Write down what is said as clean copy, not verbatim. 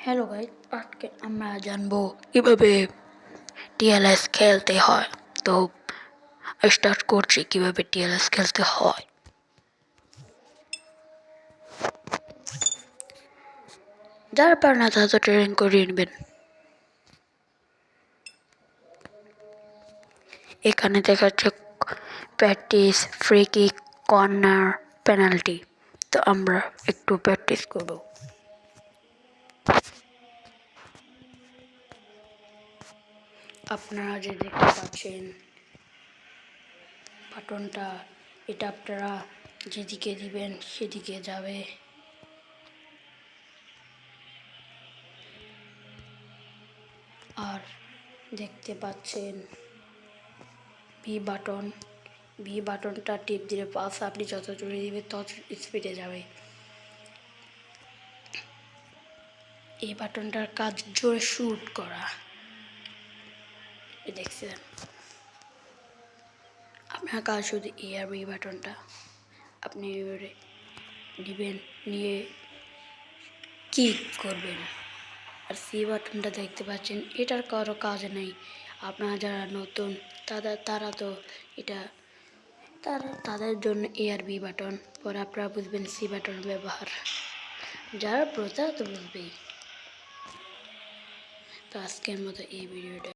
Hello guys, আজকে আমরা জানবো কিভাবে টিএলএস খেলতে হয়। তো স্টার্ট করছি কিভাবে টিএলএস খেলতে হয়। যারা পারে না তারা তো ট্রেনিং করিয়ে নেবেন। এখানে দেখাচ্ছে practice, free kick, corner, penalty. তো আমরা একটু প্র্যাকটিস করব। আপনারা যে দেখতে পাচ্ছেন বাটনটা, এটা আপনারা যেদিকে দিবেন সেদিকে যাবে। আর দেখতে পাচ্ছেন বি বাটনটা টিপ দিলে পাস আপনি যত জোরে দিবেন তত স্পিডে যাবে। এই বাটনটার কাজ জোরে শুট করা। দেখছেন, আপনার কাজ শুধু এ আর বি বাটনটা আপনি এবারে দিবেন, নিয়ে কিক করবেন। আর সি বাটনটা দেখতে পাচ্ছেন, এটার কারো কাজ নেই। আপনারা যারা নতুন তারা তো এটা তাদের জন্য এ আর বি বাটন, পরে আপনারা বুঝবেন সি বাটন ব্যবহার। যারা প্রো তারা তো বুঝবেই। তো আজকের মতো এই ভিডিওটা